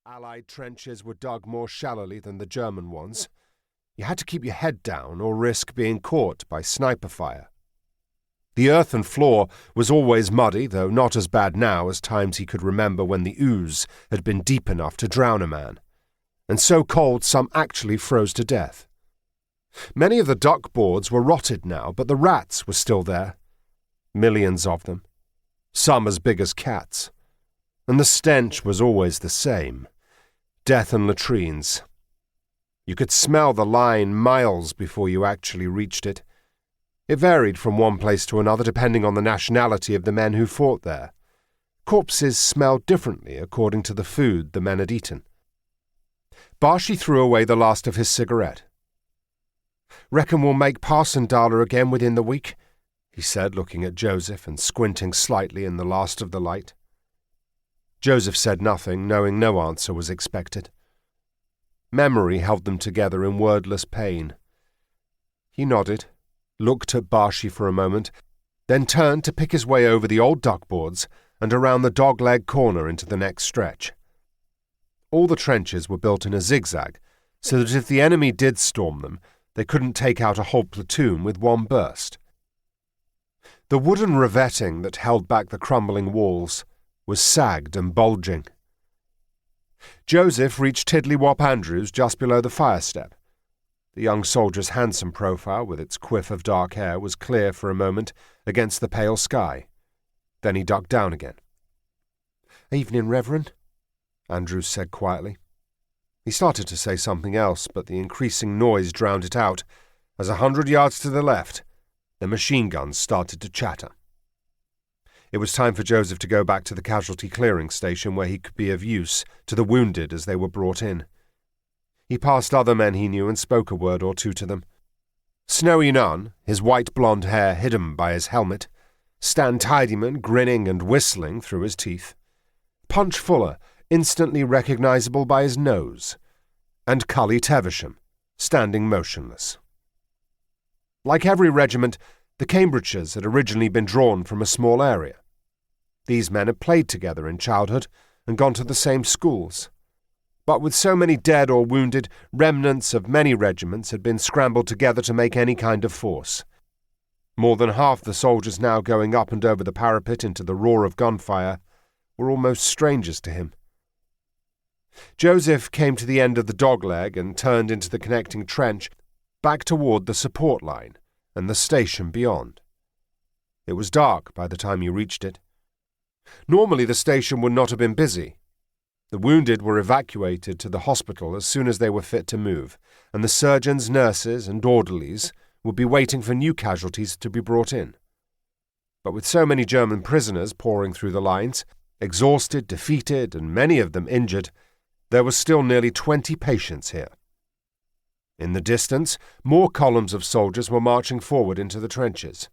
Allied trenches were dug more shallowly than the German ones. You had to keep your head down or risk being caught by sniper fire. The earthen floor was always muddy, though not as bad now as times he could remember when the ooze had been deep enough to drown a man, and so cold some actually froze to death. Many of the duck boards were rotted now, but the rats were still there. Millions of them, some as big as cats. And the stench was always the same. Death and latrines. You could smell the line miles before you actually reached it. It varied from one place to another depending on the nationality of the men who fought there. Corpses smelled differently according to the food the men had eaten. Barshy threw away the last of his cigarette. "Reckon we'll make Parsondala again within the week," he said, looking at Joseph and squinting slightly in the last of the light. Joseph said nothing, knowing no answer was expected. Memory held them together in wordless pain. He nodded, looked at Barshy for a moment, then turned to pick his way over the old duckboards and around the dogleg corner into the next stretch. All the trenches were built in a zigzag, so that if the enemy did storm them, they couldn't take out a whole platoon with one burst. The wooden revetting that held back the crumbling walls was sagged and bulging. Joseph reached Tiddlywop Andrews just below the fire step. The young soldier's handsome profile, with its quiff of dark hair, was clear for a moment against the pale sky. Then he ducked down again. "Evening, Reverend," Andrews said quietly. He started to say something else, but the increasing noise drowned it out, as 100 yards to the left, the machine guns started to chatter. It was time for Joseph to go back to the casualty clearing station where he could be of use to the wounded as they were brought in. He passed other men he knew and spoke a word or two to them. Snowy Nunn, his white blonde hair hidden by his helmet, Stan Tidyman grinning and whistling through his teeth, Punch Fuller, instantly recognizable by his nose, and Cully Teversham, standing motionless. Like every regiment, the Cambridgeshires had originally been drawn from a small area. These men had played together in childhood and gone to the same schools. But with so many dead or wounded, remnants of many regiments had been scrambled together to make any kind of force. More than half the soldiers now going up and over the parapet into the roar of gunfire were almost strangers to him. Joseph came to the end of the dogleg and turned into the connecting trench back toward the support line and the station beyond. It was dark by the time he reached it. Normally the station would not have been busy. The wounded were evacuated to the hospital as soon as they were fit to move, and the surgeons, nurses, and orderlies would be waiting for new casualties to be brought in. But with so many German prisoners pouring through the lines, exhausted, defeated, and many of them injured, there were still nearly 20 patients here. In the distance, more columns of soldiers were marching forward into the trenches.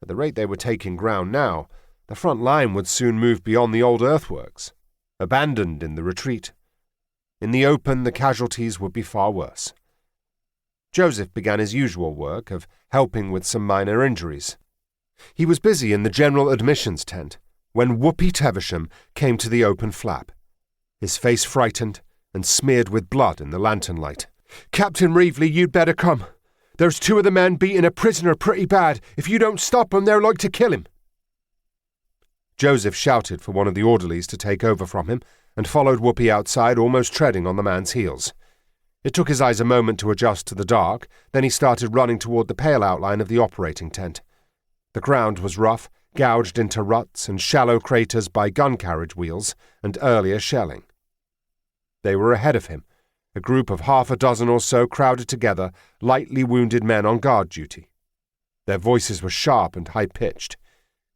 At the rate they were taking ground now, the front line would soon move beyond the old earthworks, abandoned in the retreat. In the open, the casualties would be far worse. Joseph began his usual work of helping with some minor injuries. He was busy in the general admissions tent when Whoopi Teversham came to the open flap, his face frightened and smeared with blood in the lantern light. "Captain Reavley, you'd better come. There's 2 of the men beating a prisoner pretty bad. If you don't stop 'em, they're like to kill him." Joseph shouted for one of the orderlies to take over from him and followed Whoopi outside, almost treading on the man's heels. It took his eyes a moment to adjust to the dark, then he started running toward the pale outline of the operating tent. The ground was rough, gouged into ruts and shallow craters by gun carriage wheels and earlier shelling. They were ahead of him, a group of half a dozen or so crowded together, lightly wounded men on guard duty. Their voices were sharp and high-pitched.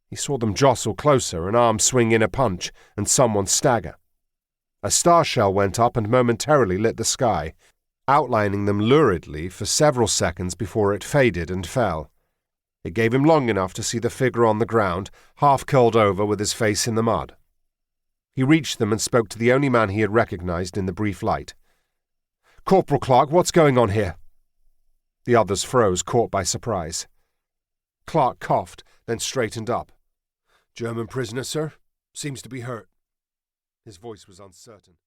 He saw them jostle closer, an arm swing in a punch, and someone stagger. A star shell went up and momentarily lit the sky, outlining them luridly for several seconds before it faded and fell. It gave him long enough to see the figure on the ground, half curled over with his face in the mud. He reached them and spoke to the only man he had recognized in the brief light. "Corporal Clark, what's going on here?" The others froze, caught by surprise. Clark coughed, then straightened up. "German prisoner, sir. Seems to be hurt." His voice was uncertain.